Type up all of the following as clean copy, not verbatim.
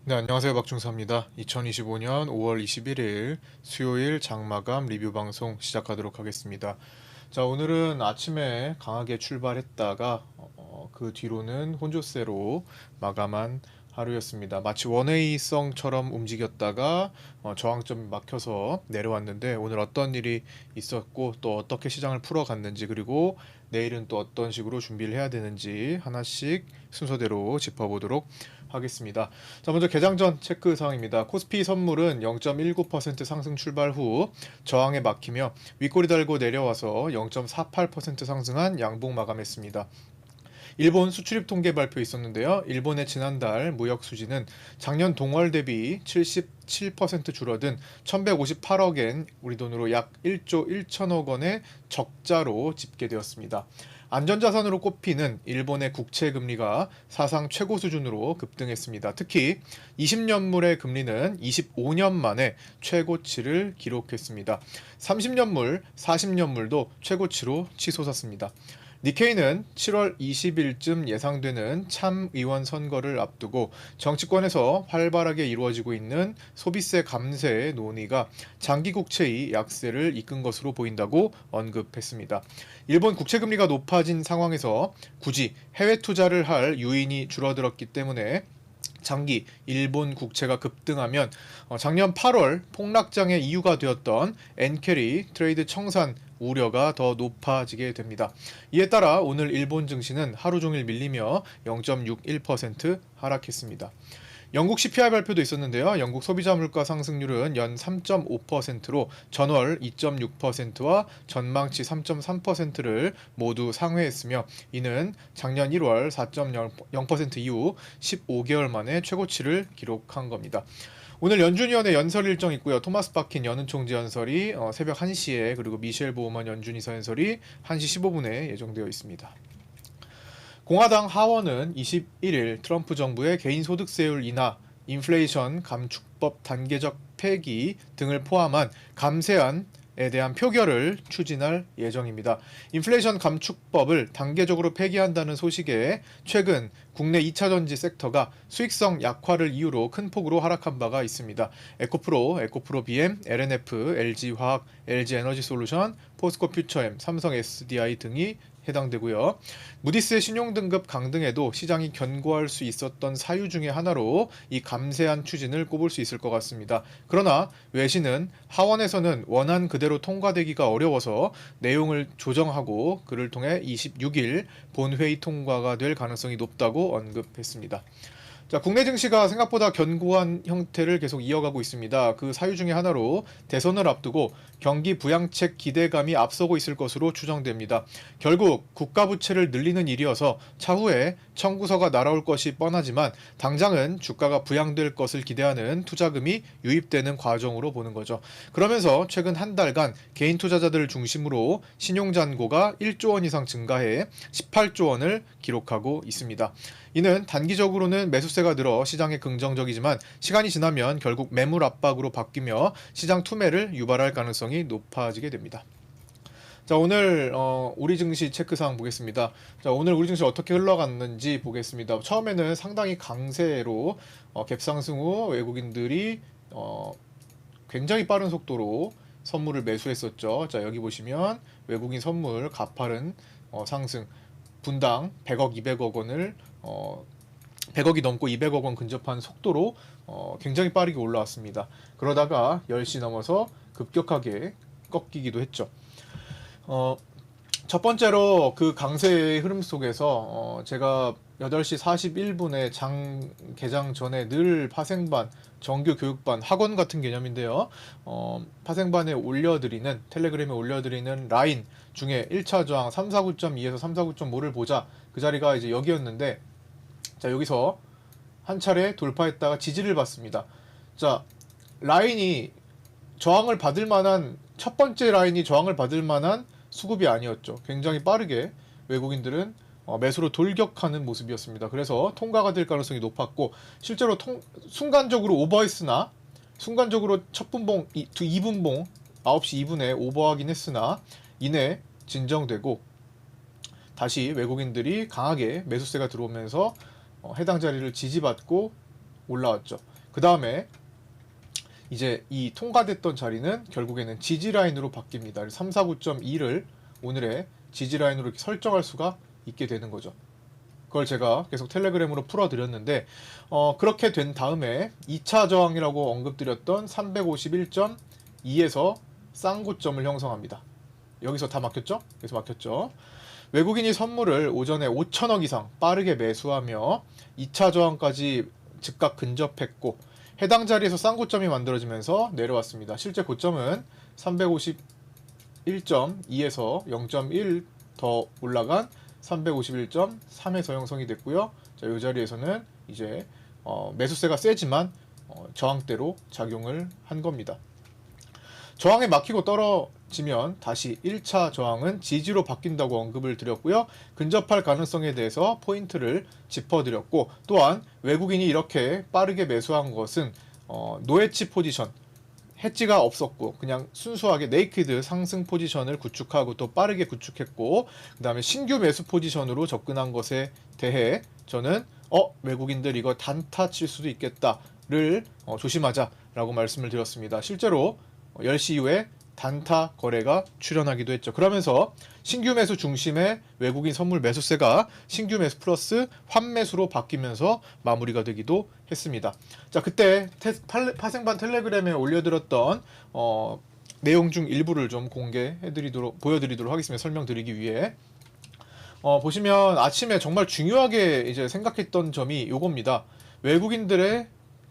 네, 안녕하세요. 박중사입니다. 2025년 5월 21일 수요일 장마감 리뷰 방송 시작하도록 하겠습니다. 자, 오늘은 아침에 강하게 출발했다가 그 뒤로는 혼조세로 마감한 하루였습니다. 마치 원웨이성처럼 움직였다가 저항점이 막혀서 내려왔는데 오늘 어떤 일이 있었고 또 어떻게 시장을 풀어갔는지 그리고 내일은 또 어떤 식으로 준비를 해야 되는지 하나씩 순서대로 짚어보도록 하겠습니다. 자, 먼저 개장 전 체크 사항입니다. 코스피 선물은 0.19% 상승 출발 후 저항에 막히며 윗꼬리 달고 내려와서 0.48% 상승한 양봉 마감했습니다. 일본 수출입 통계 발표 있었는데요. 일본의 지난달 무역 수지는 작년 동월 대비 77% 줄어든 1158억엔, 우리 돈으로 약 1조 1천억 원의 적자로 집계되었습니다. 안전자산으로 꼽히는 일본의 국채 금리가 사상 최고 수준으로 급등했습니다. 특히 20년물의 금리는 25년 만에 최고치를 기록했습니다. 30년물, 40년물도 최고치로 치솟았습니다. 니케이는 7월 20일쯤 예상되는 참의원 선거를 앞두고 정치권에서 활발하게 이루어지고 있는 소비세 감세 논의가 장기 국채의 약세를 이끈 것으로 보인다고 언급했습니다. 일본 국채금리가 높아진 상황에서 굳이 해외 투자를 할 유인이 줄어들었기 때문에 장기 일본 국채가 급등하면 작년 8월 폭락장의 이유가 되었던 엔캐리 트레이드 청산 우려가 더 높아지게 됩니다. 이에 따라 오늘 일본 증시는 하루 종일 밀리며 0.61% 하락했습니다. 영국 CPI 발표도 있었는데요. 영국 소비자 물가 상승률은 연 3.5%로 전월 2.6%와 전망치 3.3%를 모두 상회했으며 이는 작년 1월 4.0% 이후 15개월 만에 최고치를 기록한 겁니다. 오늘 연준위원회 연설 일정 있고요. 토마스 바킨 연은 총재 연설이 새벽 1시에 그리고 미셸 보우만 연준이사 연설이 1시 15분에 예정되어 있습니다. 공화당 하원은 21일 트럼프 정부의 개인소득세율 인하, 인플레이션 감축법 단계적 폐기 등을 포함한 감세안에 대한 표결을 추진할 예정입니다. 인플레이션 감축법을 단계적으로 폐기한다는 소식에 최근 국내 2차전지 섹터가 수익성 약화를 이유로 큰 폭으로 하락한 바가 있습니다. 에코프로, 에코프로 BM, LNF, LG화학, LG에너지솔루션, 포스코 퓨처엠, 삼성 SDI 등이 해당되고요. 무디스의 신용등급 강등에도 시장이 견고할 수 있었던 사유 중의 하나로 이 감세안 추진을 꼽을 수 있을 것 같습니다. 그러나 외신은 하원에서는 원안 그대로 통과되기가 어려워서 내용을 조정하고 그를 통해 26일 본회의 통과가 될 가능성이 높다고 언급했습니다. 자, 국내 증시가 생각보다 견고한 형태를 계속 이어가고 있습니다. 그 사유 중에 하나로 대선을 앞두고 경기 부양책 기대감이 앞서고 있을 것으로 추정됩니다. 결국 국가 부채를 늘리는 일이어서 차후에 청구서가 날아올 것이 뻔하지만 당장은 주가가 부양될 것을 기대하는 투자금이 유입되는 과정으로 보는 거죠. 그러면서 최근 한 달간 개인 투자자들을 중심으로 신용 잔고가 1조 원 이상 증가해 18조 원을 기록하고 있습니다. 이는 단기적으로는 매수세가 늘어 시장에 긍정적이지만 시간이 지나면 결국 매물 압박으로 바뀌며 시장 투매를 유발할 가능성이 높아지게 됩니다. 자, 오늘 우리 증시 체크사항 보겠습니다. 자, 오늘 우리 증시 어떻게 흘러갔는지 보겠습니다. 처음에는 상당히 강세로 갭상승 후 외국인들이 굉장히 빠른 속도로 선물을 매수했었죠. 자, 여기 보시면 외국인 선물 가파른 상승, 분당 100억, 200억 원을 100억이 넘고 200억 원 근접한 속도로 굉장히 빠르게 올라왔습니다. 그러다가 10시 넘어서 급격하게 꺾이기도 했죠. 첫 번째로 그 강세의 흐름 속에서 제가 8시 41분에 장 개장 전에 늘 파생반, 정규 교육반, 학원 같은 개념인데요. 파생반에 올려드리는, 텔레그램에 올려드리는 라인 중에 1차 저항 349.2에서 349.5를 보자. 그 자리가 이제 여기였는데, 자, 여기서 한 차례 돌파했다가 지지를 받습니다. 자, 라인이 저항을 받을 만한, 첫 번째 라인이 저항을 받을 만한 수급이 아니었죠. 굉장히 빠르게 외국인들은 매수로 돌격하는 모습이었습니다. 그래서 통과가 될 가능성이 높았고 실제로 순간적으로 오버했으나 순간적으로 첫 분봉, 2분봉 9시 2분에 오버하긴 했으나 이내 진정되고 다시 외국인들이 강하게 매수세가 들어오면서 해당 자리를 지지받고 올라왔죠. 그 다음에 이제 이 통과됐던 자리는 결국에는 지지라인으로 바뀝니다. 349.2를 오늘의 지지라인으로 이렇게 설정할 수가 있게 되는 거죠. 그걸 제가 계속 텔레그램으로 풀어드렸는데 그렇게 된 다음에 2차 저항이라고 언급드렸던 351.2에서 쌍고점을 형성합니다. 여기서 다 막혔죠? 여기서 막혔죠? 외국인이 선물을 오전에 5천억 이상 빠르게 매수하며 2차 저항까지 즉각 근접했고 해당 자리에서 쌍고점이 만들어지면서 내려왔습니다. 실제 고점은 351.2에서 0.1 더 올라간 351.3에서 형성이 됐고요. 자, 이 자리에서는 이제 매수세가 세지만 저항대로 작용을 한 겁니다. 저항에 막히고 떨어지면 다시 1차 저항은 지지로 바뀐다고 언급을 드렸고요. 근접할 가능성에 대해서 포인트를 짚어드렸고 또한 외국인이 이렇게 빠르게 매수한 것은 노헤지 포지션, 해지가 없었고 그냥 순수하게 네이키드 상승 포지션을 구축하고 또 빠르게 구축했고 그 다음에 신규 매수 포지션으로 접근한 것에 대해 저는 외국인들 이거 단타 칠 수도 있겠다를 조심하자라고 말씀을 드렸습니다. 실제로 10시 이후에 단타 거래가 출현하기도 했죠. 그러면서 신규 매수 중심의 외국인 선물 매수세가 신규 매수 플러스 환매수로 바뀌면서 마무리가 되기도 했습니다. 자, 그때 파생반 텔레그램에 올려드렸던 내용 중 일부를 좀 보여드리도록 하겠습니다. 설명드리기 위해. 보시면 아침에 정말 중요하게 이제 생각했던 점이 요겁니다. 외국인들의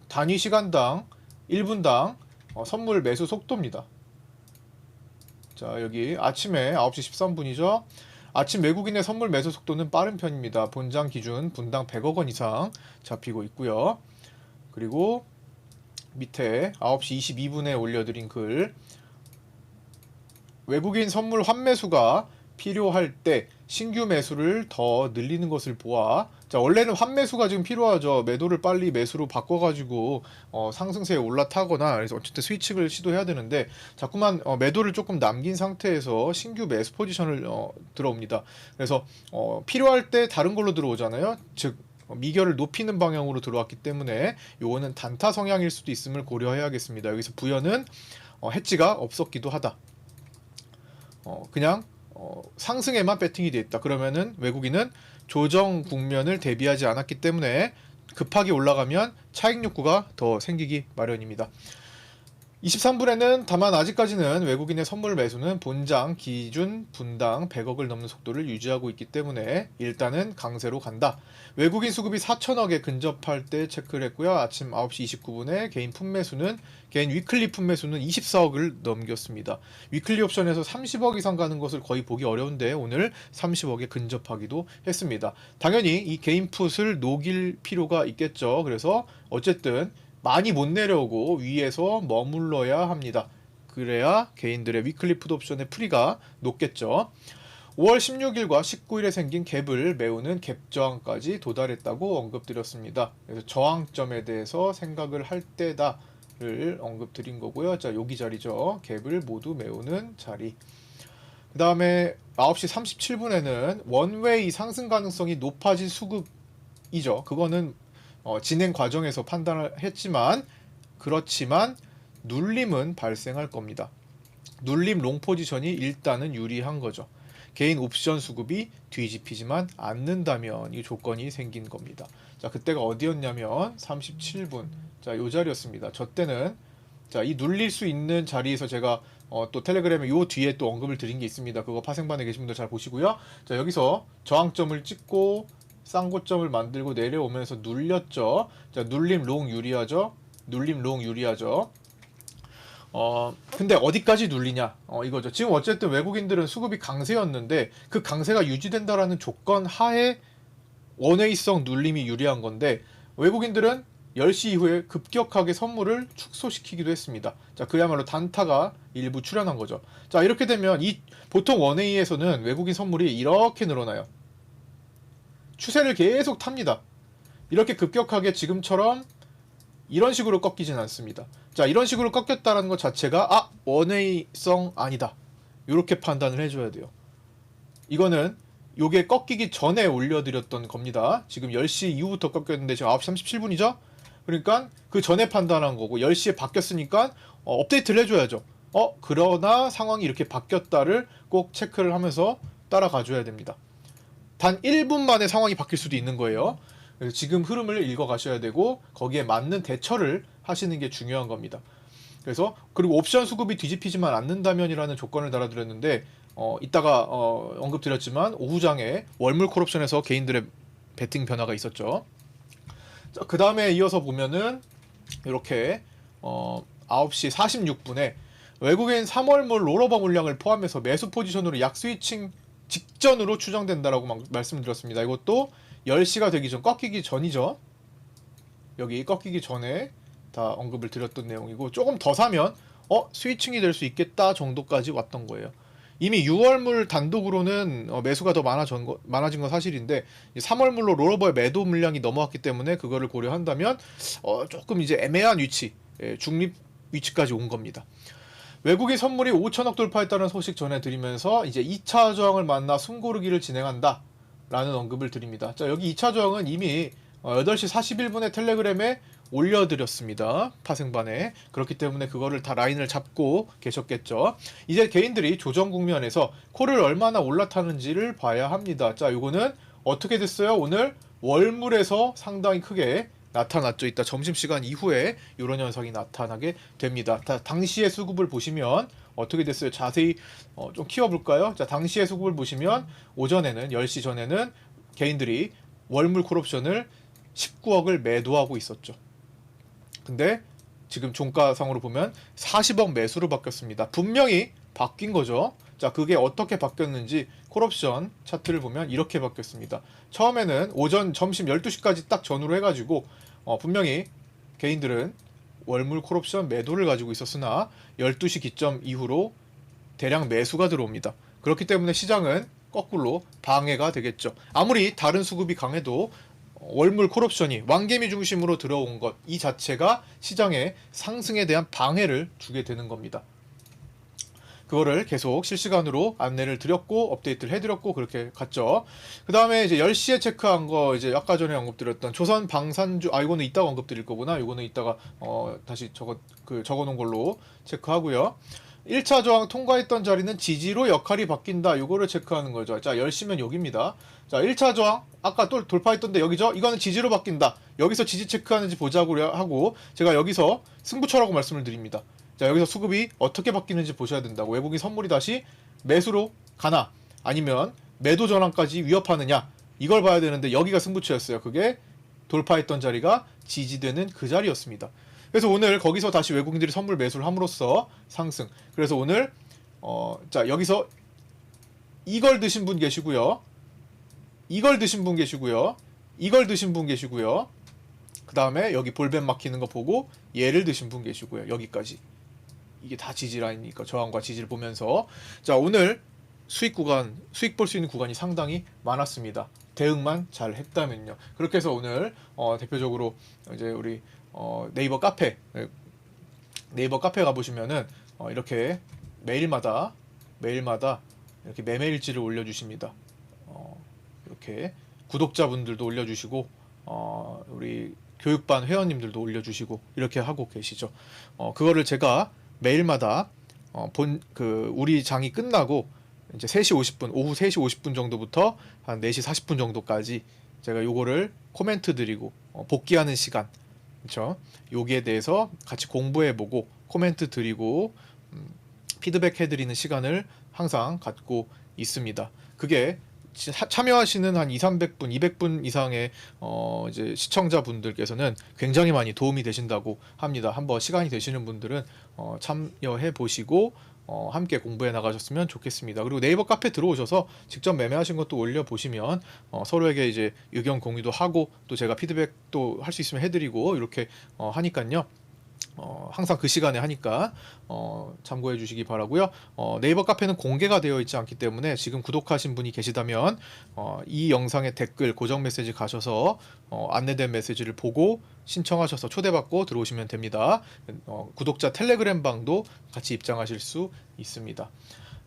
단위 시간당 1분당 선물 매수 속도입니다. 자, 여기 아침에 9시 13분이죠. 아침 외국인의 선물 매수 속도는 빠른 편입니다. 본장 기준 분당 100억 원 이상 잡히고 있고요. 그리고 밑에 9시 22분에 올려드린 글, 외국인 선물 환매수가 필요할 때 신규 매수를 더 늘리는 것을 보아, 자, 원래는 환매수가 지금 필요하죠. 매도를 빨리 매수로 바꿔가지고 상승세에 올라타거나, 그래서 어쨌든 스위칭을 시도해야 되는데 자꾸만 매도를 조금 남긴 상태에서 신규 매수 포지션을 들어옵니다. 그래서 필요할 때 다른 걸로 들어오잖아요. 즉 미결을 높이는 방향으로 들어왔기 때문에 요거는 단타 성향일 수도 있음을 고려해야겠습니다. 여기서 부연은 해지가 없었기도 하다. 그냥 상승에만 배팅이 돼 있다. 그러면은 외국인은 조정 국면을 대비하지 않았기 때문에 급하게 올라가면 차익 욕구가 더 생기기 마련입니다. 23분에는 다만 아직까지는 외국인의 선물 매수는 본장 기준 분당 100억을 넘는 속도를 유지하고 있기 때문에 일단은 강세로 간다. 외국인 수급이 4천억에 근접할 때 체크를 했고요. 아침 9시 29분에 개인 위클리 품매수는 24억을 넘겼습니다. 위클리 옵션에서 30억 이상 가는 것을 거의 보기 어려운데 오늘 30억에 근접하기도 했습니다. 당연히 이 개인 풋을 녹일 필요가 있겠죠. 그래서 어쨌든 많이 못 내려오고 위에서 머물러야 합니다. 그래야 개인들의 위클리 풋 옵션의 프리가 높겠죠. 5월 16일과 19일에 생긴 갭을 메우는 갭 저항까지 도달했다고 언급드렸습니다. 그래서 저항점에 대해서 생각을 할 때다를 언급드린 거고요. 자, 여기 자리죠. 갭을 모두 메우는 자리. 그 다음에 9시 37분에는 원웨이 상승 가능성이 높아진 수급이죠. 그거는 진행 과정에서 판단을 했지만 그렇지만 눌림은 발생할 겁니다. 눌림 롱 포지션이 일단은 유리한 거죠. 개인 옵션 수급이 뒤집히지만 않는다면 이 조건이 생긴 겁니다. 자, 그때가 어디였냐면 37분. 자, 요 자리였습니다. 저 때는 자, 이 눌릴 수 있는 자리에서 제가 또 텔레그램에 요 뒤에 또 언급을 드린 게 있습니다. 그거 파생반에 계신 분들 잘 보시고요. 자, 여기서 저항점을 찍고 쌍고점을 만들고 내려오면서 눌렸죠. 자, 눌림 롱 유리하죠. 눌림 롱 유리하죠. 근데 어디까지 눌리냐 이거죠. 지금 어쨌든 외국인들은 수급이 강세였는데 그 강세가 유지된다라는 조건 하에 원웨이성 눌림이 유리한 건데 외국인들은 10시 이후에 급격하게 선물을 축소시키기도 했습니다. 자, 그야말로 단타가 일부 출현한 거죠. 자, 이렇게 되면 보통 원웨이에서는 외국인 선물이 이렇게 늘어나요. 추세를 계속 탑니다. 이렇게 급격하게 지금처럼 이런 식으로 꺾이진 않습니다. 자, 이런 식으로 꺾였다는 것 자체가 원웨이성 아니다. 이렇게 판단을 해줘야 돼요. 이거는 요게 꺾이기 전에 올려드렸던 겁니다. 지금 10시 이후부터 꺾였는데 지금 9시 37분이죠? 그러니까 그 전에 판단한 거고 10시에 바뀌었으니까 업데이트를 해줘야죠. 그러나 상황이 이렇게 바뀌었다를 꼭 체크를 하면서 따라가 줘야 됩니다. 단 1분 만에 상황이 바뀔 수도 있는 거예요. 그래서 지금 흐름을 읽어 가셔야 되고 거기에 맞는 대처를 하시는 게 중요한 겁니다. 그래서 그리고 옵션 수급이 뒤집히지만 않는다면이라는 조건을 달아드렸는데 이따가 언급드렸지만 오후장에 월물 콜옵션에서 개인들의 베팅 변화가 있었죠. 그 다음에 이어서 보면은 이렇게 9시 46분에 외국인 3월물 롤오버 물량을 포함해서 매수 포지션으로 약 스위칭 직전으로 추정된다라고 말씀드렸습니다. 이것도 10시가 되기 전, 꺾이기 전이죠. 여기 꺾이기 전에 다 언급을 드렸던 내용이고 조금 더 사면 스위칭이 될 수 있겠다 정도까지 왔던 거예요. 이미 6월물 단독으로는 매수가 더 많아진 건 사실인데 3월물로 롤오버의 매도 물량이 넘어왔기 때문에 그거를 고려한다면 조금 이제 애매한 위치, 중립 위치까지 온 겁니다. 외국인 선물이 5천억 돌파했다는 소식 전해드리면서 이제 2차 저항을 만나 숨고르기를 진행한다 라는 언급을 드립니다. 자, 여기 2차 저항은 이미 8시 41분에 텔레그램에 올려드렸습니다. 파생반에. 그렇기 때문에 그거를 다 라인을 잡고 계셨겠죠. 이제 개인들이 조정 국면에서 콜을 얼마나 올라타는지를 봐야 합니다. 자, 요거는 어떻게 됐어요? 오늘 월물에서 상당히 크게 나타났죠. 이따 점심시간 이후에 이런 현상이 나타나게 됩니다. 당시의 수급을 보시면 어떻게 됐어요? 자세히 좀 키워볼까요? 자, 당시의 수급을 보시면 오전에는 10시 전에는 개인들이 월물 콜옵션을 19억을 매도하고 있었죠. 근데 지금 종가상으로 보면 40억 매수로 바뀌었습니다. 분명히 바뀐 거죠. 자, 그게 어떻게 바뀌었는지 콜옵션 차트를 보면 이렇게 바뀌었습니다. 처음에는 오전 점심 12시까지 딱 전후로 해가지고 분명히 개인들은 월물 콜옵션 매도를 가지고 있었으나 12시 기점 이후로 대량 매수가 들어옵니다. 그렇기 때문에 시장은 거꾸로 방해가 되겠죠. 아무리 다른 수급이 강해도 월물 콜옵션이 왕개미 중심으로 들어온 것 이 자체가 시장의 상승에 대한 방해를 주게 되는 겁니다. 그거를 계속 실시간으로 안내를 드렸고 업데이트를 해드렸고 그렇게 갔죠. 그 다음에 이제 10시에 체크한 거 이제 아까 전에 언급드렸던 조선 방산주 이거는 이따가 언급드릴 거구나. 이거는 이따가 다시 적어놓은 걸로 체크하고요. 1차 저항 통과했던 자리는 지지로 역할이 바뀐다. 이거를 체크하는 거죠. 자, 10시면 여기입니다. 자, 1차 저항 아까 또 돌파했던데 여기죠. 이거는 지지로 바뀐다. 여기서 지지 체크하는지 보자고 하고 제가 여기서 승부처라고 말씀을 드립니다. 자, 여기서 수급이 어떻게 바뀌는지 보셔야 된다고. 외국인 선물이 다시 매수로 가나 아니면 매도 전환까지 위협하느냐 이걸 봐야 되는데 여기가 승부처였어요. 그게 돌파했던 자리가 지지되는 그 자리였습니다. 그래서 오늘 거기서 다시 외국인들이 선물 매수를 함으로써 상승. 그래서 오늘 자, 여기서 이걸 드신 분 계시고요. 이걸 드신 분 계시고요. 이걸 드신 분 계시고요. 그 다음에 여기 볼벤 막히는 거 보고 얘를 드신 분 계시고요. 여기까지. 이게 다 지지 라인이니까 저항과 지지를 보면서 자, 오늘 수익 볼 수 있는 구간이 상당히 많았습니다. 대응만 잘 했다면요. 그렇게 해서 오늘 대표적으로 이제 우리 네이버 카페 가보시면은 이렇게 매일마다 이렇게 매매일지를 올려주십니다. 이렇게 구독자분들도 올려주시고 우리 교육반 회원님들도 올려주시고 이렇게 하고 계시죠. 그거를 제가 매일마다 우리 장이 끝나고 이제 3시 50분, 오후 3시 50분 정도부터 한 4시 40분 정도까지 제가 요거를 코멘트 드리고 복귀하는 시간, 그렇죠? 여기에 대해서 같이 공부해보고 코멘트 드리고 피드백 해드리는 시간을 항상 갖고 있습니다. 그게 참여하시는 한 200, 300분, 200분 이상의 이제 시청자분들께서는 굉장히 많이 도움이 되신다고 합니다. 한번 시간이 되시는 분들은 참여해 보시고 함께 공부해 나가셨으면 좋겠습니다. 그리고 네이버 카페 들어오셔서 직접 매매하신 것도 올려 보시면 서로에게 이제 의견 공유도 하고 또 제가 피드백도 할 수 있으면 해드리고 이렇게 하니까요. 항상 그 시간에 하니까 참고해 주시기 바라고요. 네이버 카페는 공개가 되어 있지 않기 때문에 지금 구독하신 분이 계시다면 이 영상의 댓글 고정 메시지 가셔서 안내된 메시지를 보고 신청하셔서 초대받고 들어오시면 됩니다. 구독자 텔레그램 방도 같이 입장하실 수 있습니다.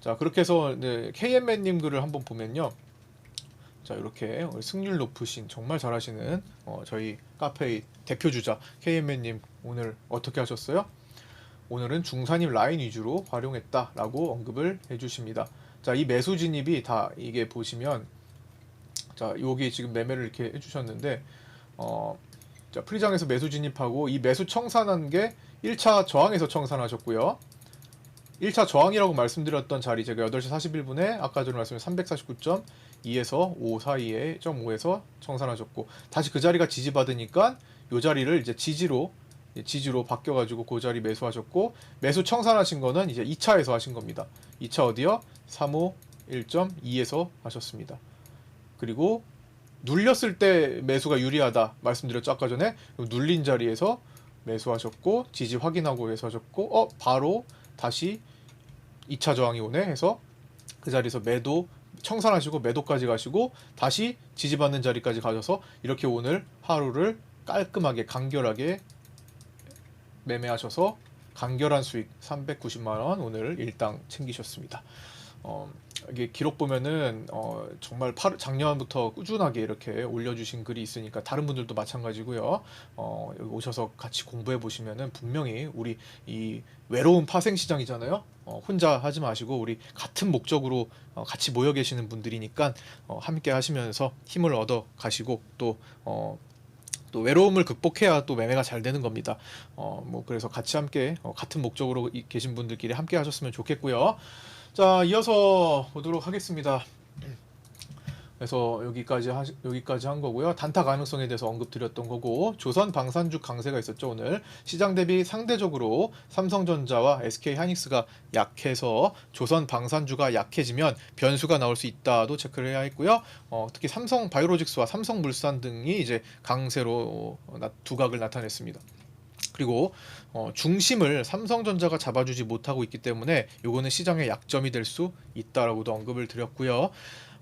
자, 그렇게 해서 KMN님 글을 한번 보면요. 자, 이렇게 승률 높으신 정말 잘하시는 저희 카페의 대표 주자 KMN님 오늘 어떻게 하셨어요? 오늘은 중산입 라인 위주로 활용했다라고 언급을 해주십니다. 자, 이 매수 진입이 다 이게 보시면 자, 여기 지금 매매를 이렇게 해주셨는데 자, 프리장에서 매수 진입하고 이 매수 청산한 게 1차 저항에서 청산하셨고요. 1차 저항이라고 말씀드렸던 자리 제가 8시 41분에 아까 전에 말씀드린 349.2에서 5 사이에 0.5에서 청산하셨고 다시 그 자리가 지지받으니까 이 자리를 이제 지지로 바뀌어가지고 그 자리 매수하셨고 매수 청산하신 거는 이제 2차에서 하신 겁니다. 2차 어디요? 351.2에서 하셨습니다. 그리고 눌렸을 때 매수가 유리하다 말씀드렸죠 아까 전에. 눌린 자리에서 매수하셨고 지지 확인하고 매수하셨고 바로 다시 2차 저항이 오네 해서 그 자리에서 매도 청산하시고 매도까지 가시고 다시 지지받는 자리까지 가셔서 이렇게 오늘 하루를 깔끔하게 간결하게 매매하셔서 간결한 수익 390만원 오늘 일당 챙기셨습니다. 이게 기록 보면은 정말 작년부터 꾸준하게 이렇게 올려주신 글이 있으니까 다른 분들도 마찬가지고요. 여기 오셔서 같이 공부해 보시면은 분명히 우리 이 외로운 파생 시장이잖아요. 혼자 하지 마시고 우리 같은 목적으로 같이 모여 계시는 분들이니까 함께 하시면서 힘을 얻어 가시고 또 외로움을 극복해야 또 매매가 잘 되는 겁니다. 그래서 같이 함께 같은 목적으로 계신 분들끼리 함께 하셨으면 좋겠고요. 자, 이어서 보도록 하겠습니다. 그래서 여기까지 한 거고요. 단타 가능성에 대해서 언급드렸던 거고 조선 방산주 강세가 있었죠. 오늘 시장 대비 상대적으로 삼성전자와 SK하이닉스가 약해서 조선 방산주가 약해지면 변수가 나올 수 있다도 체크를 해야 했고요. 특히 삼성바이오로직스와 삼성물산 등이 이제 강세로 두각을 나타냈습니다. 그리고 중심을 삼성전자가 잡아주지 못하고 있기 때문에 요거는 시장의 약점이 될 수 있다라고도 언급을 드렸고요.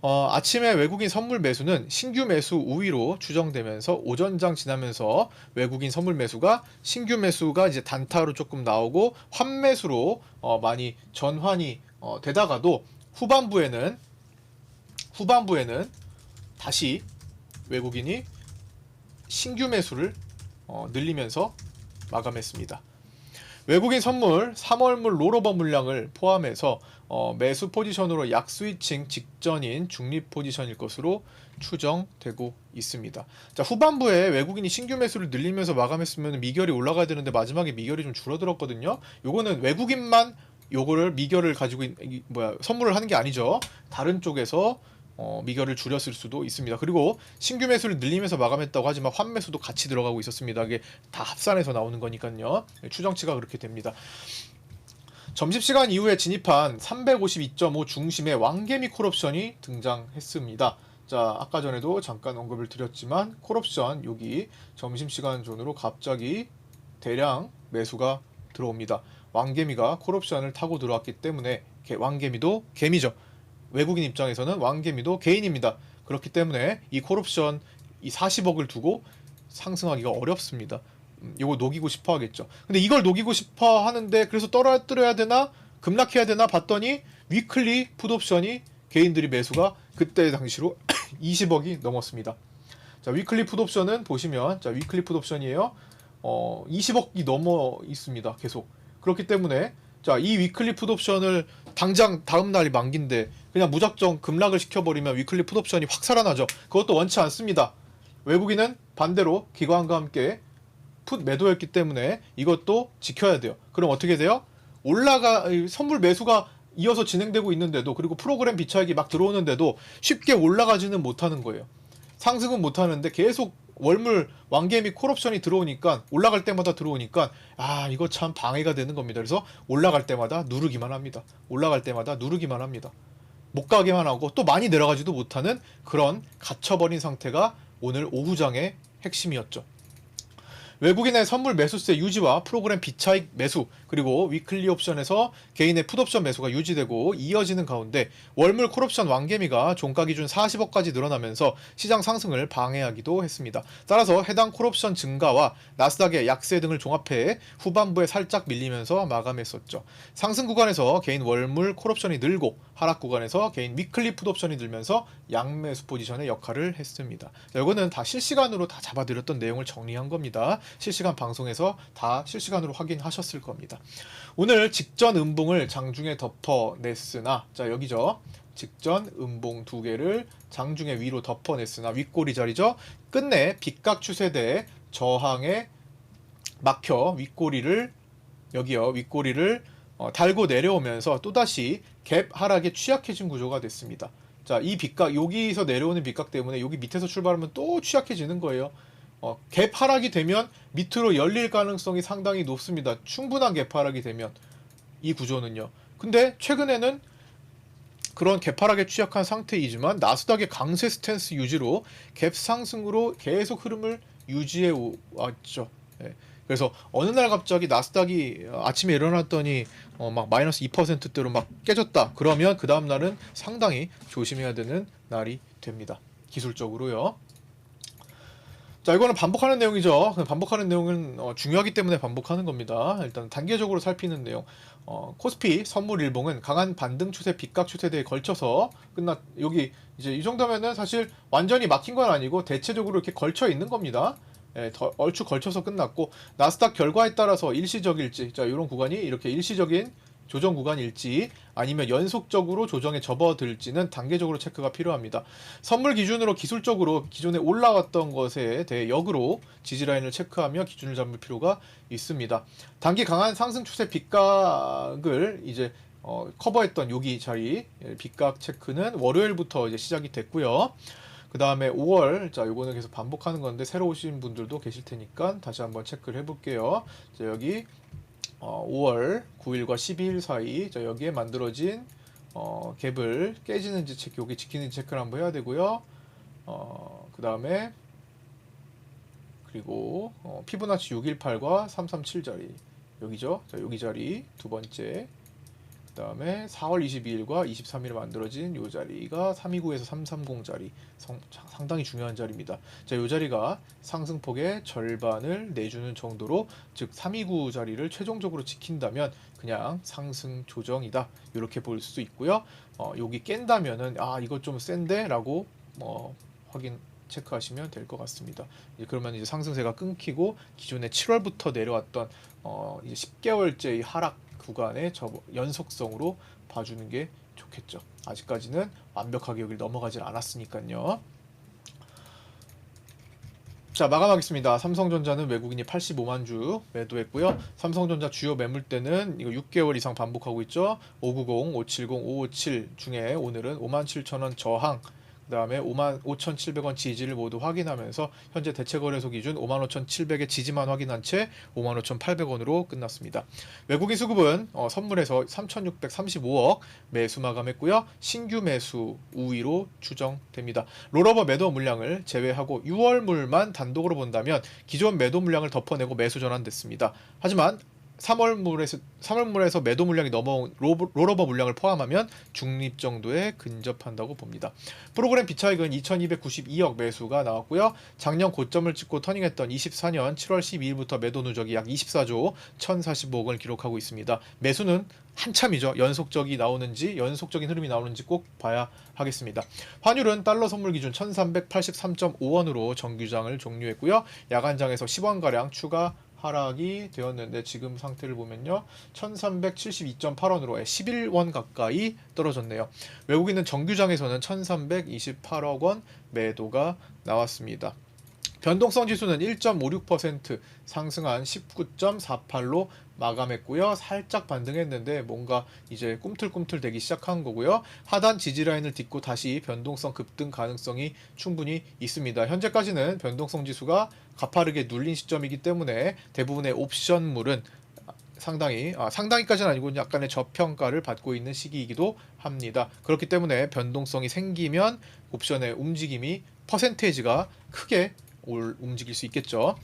아침에 외국인 선물 매수는 신규 매수 우위로 추정되면서 오전장 지나면서 외국인 선물 매수가 신규 매수가 이제 단타로 조금 나오고 환매수로 많이 전환이 되다가도 후반부에는 다시 외국인이 신규 매수를 늘리면서 마감했습니다. 외국인 선물 3월물 롤오버 물량을 포함해서 매수 포지션으로 약 스위칭 직전인 중립 포지션일 것으로 추정되고 있습니다. 자, 후반부에 외국인이 신규 매수를 늘리면서 마감했으면 미결이 올라가야 되는데 마지막에 미결이 좀 줄어들었거든요. 요거는 외국인만 요거를 미결을 가지고 선물을 하는 게 아니죠. 다른 쪽에서 미결을 줄였을 수도 있습니다. 그리고 신규 매수를 늘리면서 마감했다고 하지만 환매수도 같이 들어가고 있었습니다. 이게 다 합산해서 나오는 거니까요. 추정치가 그렇게 됩니다. 점심시간 이후에 진입한 352.5 중심의 왕개미 콜옵션이 등장했습니다. 자, 아까 전에도 잠깐 언급을 드렸지만 콜옵션 여기 점심시간 존으로 갑자기 대량 매수가 들어옵니다. 왕개미가 콜옵션을 타고 들어왔기 때문에 왕개미도 개미죠. 외국인 입장에서는 왕개미도 개인입니다. 그렇기 때문에 이 콜옵션 이 40억을 두고 상승하기가 어렵습니다. 이거 녹이고 싶어 하겠죠. 근데 이걸 녹이고 싶어 하는데 그래서 떨어뜨려야 되나 급락해야 되나 봤더니 위클리 풋옵션이 개인들이 매수가 그때 당시로 20억이 넘었습니다. 자, 위클리 풋옵션은 보시면 자, 위클리 풋옵션이에요. 20억이 넘어 있습니다. 계속. 그렇기 때문에 자, 이 위클리 풋옵션을 당장 다음 날이 만기인데 그냥 무작정 급락을 시켜버리면 위클리 풋옵션이 확 살아나죠. 그것도 원치 않습니다. 외국인은 반대로 기관과 함께 풋 매도였기 때문에 이것도 지켜야 돼요. 그럼 어떻게 돼요? 선물 매수가 이어서 진행되고 있는데도 그리고 프로그램 비차익이 막 들어오는데도 쉽게 올라가지는 못하는 거예요. 상승은 못하는데 계속 월물 왕개미 콜옵션이 들어오니까 올라갈 때마다 들어오니까 이거 참 방해가 되는 겁니다. 그래서 올라갈 때마다 누르기만 합니다. 못 가게만 하고 또 많이 내려가지도 못하는 그런 갇혀버린 상태가 오늘 오후장의 핵심이었죠. 외국인의 선물 매수세 유지와 프로그램 비차익 매수, 그리고 위클리 옵션에서 개인의 풋옵션 매수가 유지되고 이어지는 가운데 월물 콜옵션 완개미가 종가 기준 40억까지 늘어나면서 시장 상승을 방해하기도 했습니다. 따라서 해당 콜옵션 증가와 나스닥의 약세 등을 종합해 후반부에 살짝 밀리면서 마감했었죠. 상승 구간에서 개인 월물 콜옵션이 늘고 하락 구간에서 개인 위클리 풋옵션이 늘면서 양매수 포지션의 역할을 했습니다. 자, 이거는 다 실시간으로 다 잡아드렸던 내용을 정리한 겁니다. 실시간 방송에서 다 실시간으로 확인하셨을 겁니다. 오늘 직전 음봉을 장중에 덮어냈으나, 자 여기죠. 직전 음봉 두 개를 장중에 위로 덮어냈으나 윗꼬리 자리죠. 끝내 빗각 추세대 저항에 막혀 윗꼬리를, 여기요, 윗꼬리를 달고 내려오면서 또다시 갭 하락에 취약해진 구조가 됐습니다. 자, 이 빗각, 여기서 내려오는 빗각 때문에 여기 밑에서 출발하면 또 취약해지는 거예요. 갭 하락이 되면 밑으로 열릴 가능성이 상당히 높습니다. 충분한 갭 하락이 되면 이 구조는요. 근데 최근에는 그런 갭 하락에 취약한 상태이지만 나스닥의 강세 스탠스 유지로 갭 상승으로 계속 흐름을 유지해 왔죠. 예. 그래서 어느 날 갑자기 나스닥이 아침에 일어났더니 막 마이너스 2%대로 막 깨졌다. 그러면 그 다음 날은 상당히 조심해야 되는 날이 됩니다. 기술적으로요. 자, 이거는 반복하는 내용이죠. 반복하는 내용은 중요하기 때문에 반복하는 겁니다. 일단 단계적으로 살피는 내용. 코스피 선물 일봉은 강한 반등 추세, 빗각 추세대에 걸쳐서 여기 이제 이 정도면은 사실 완전히 막힌 건 아니고 대체적으로 이렇게 걸쳐 있는 겁니다. 예, 얼추 걸쳐서 끝났고, 나스닥 결과에 따라서 일시적일지, 자 이런 구간이 이렇게 일시적인 조정 구간일지 아니면 연속적으로 조정에 접어들지는 단계적으로 체크가 필요합니다. 선물 기준으로 기술적으로 기존에 올라왔던 것에 대해 역으로 지지라인을 체크하며 기준을 잡을 필요가 있습니다. 단기 강한 상승 추세 빗각을 이제 커버했던 여기 자리 빗각 체크는 월요일부터 이제 시작이 됐고요. 그 다음에 5월, 자 요거는 계속 반복하는 건데 새로 오신 분들도 계실 테니까 다시 한번 체크를 해볼게요. 자 여기 5월 9일과 12일 사이, 자 여기에 만들어진 갭을 깨지는지 체크, 여기 지키는지 체크를 한번 해야 되고요. 그 다음에 그리고 피보나치 618과 337 자리, 여기죠. 자 여기 자리 두 번째. 그 다음에 4월 22일과 23일에 만들어진 이 자리가 329에서 330 자리, 상당히 중요한 자리입니다. 자, 이 자리가 상승폭의 절반을 내주는 정도로, 즉 329 자리를 최종적으로 지킨다면 그냥 상승 조정이다, 이렇게 볼 수 있고요. 여기 깬다면은 이거 좀 센데 라고 확인 체크하시면 될 것 같습니다. 그러면 이제 상승세가 끊기고 기존에 7월부터 내려왔던 이제 10개월째 하락 구간의 연속성으로 봐주는 게 좋겠죠. 아직까지는 완벽하게 여기를 넘어가질 않았으니까요. 자, 마감하겠습니다. 삼성전자는 외국인이 85만 주 매도했고요. 삼성전자 주요 매물대는 이거 6개월 이상 반복하고 있죠. 590, 570, 557 중에 오늘은 57,000원 저항, 그 다음에 55,700원 지지를 모두 확인하면서 현재 대체거래소 기준 55,700의 지지만 확인한 채 55,800원으로 끝났습니다. 외국인 수급은 선물에서 3,635억 매수 마감했고요. 신규 매수 우위로 추정됩니다. 롤오버 매도 물량을 제외하고 6월물만 단독으로 본다면 기존 매도 물량을 덮어내고 매수 전환됐습니다. 하지만 3월물에서 매도 물량이 넘어온 롤오버 물량을 포함하면 중립 정도에 근접한다고 봅니다. 프로그램 비차익은 2292억 매수가 나왔고요. 작년 고점을 찍고 터닝했던 24년 7월 12일부터 매도 누적이 약 24조 1045억을 기록하고 있습니다. 매수는 한참이죠. 연속적인 흐름이 나오는지 꼭 봐야 하겠습니다. 환율은 달러 선물 기준 1383.5원으로 정규장을 종료했고요. 야간장에서 10원가량 추가 하락이 되었는데 지금 상태를 보면요, 1372.8원으로 11원 가까이 떨어졌네요. 외국인은 정규장에서는 1328억 원 매도가 나왔습니다. 변동성 지수는 1.56% 상승한 19.48로 마감했고요. 살짝 반등했는데 뭔가 이제 꿈틀꿈틀 되기 시작한 거고요. 하단 지지라인을 딛고 다시 변동성 급등 가능성이 충분히 있습니다. 현재까지는 변동성 지수가 가파르게 눌린 시점이기 때문에 대부분의 옵션물은 상당히까지는 아니고 약간의 저평가를 받고 있는 시기이기도 합니다. 그렇기 때문에 변동성이 생기면 옵션의 움직임이 퍼센테이지가 크게 움직일 수 있겠죠.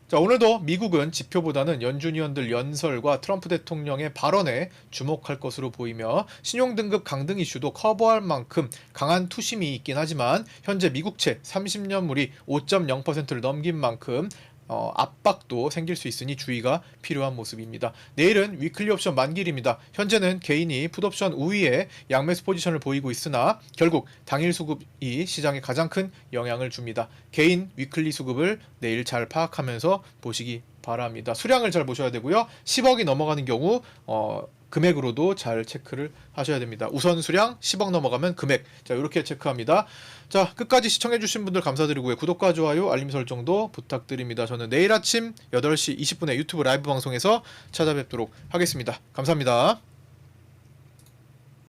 자, 오늘도 미국은 지표보다는 연준 위원들 연설과 트럼프 대통령의 발언에 주목할 것으로 보이며 신용등급 강등 이슈도 커버할 만큼 강한 투심이 있긴 하지만 현재 미국채 30년물이 5.0%를 넘긴 만큼 압박도 생길 수 있으니 주의가 필요한 모습입니다. 내일은 위클리 옵션 만기일입니다. 현재는 개인이 풋옵션 우위에 양매수 포지션을 보이고 있으나 결국 당일 수급이 시장에 가장 큰 영향을 줍니다. 개인 위클리 수급을 내일 잘 파악하면서 보시기 바랍니다. 수량을 잘 보셔야 되고요. 10억이 넘어가는 경우 금액으로도 잘 체크를 하셔야 됩니다. 우선 수량 10억 넘어가면 금액. 자, 이렇게 체크합니다. 자, 끝까지 시청해주신 분들 감사드리고요. 구독과 좋아요, 알림 설정도 부탁드립니다. 저는 내일 아침 8시 20분에 유튜브 라이브 방송에서 찾아뵙도록 하겠습니다. 감사합니다.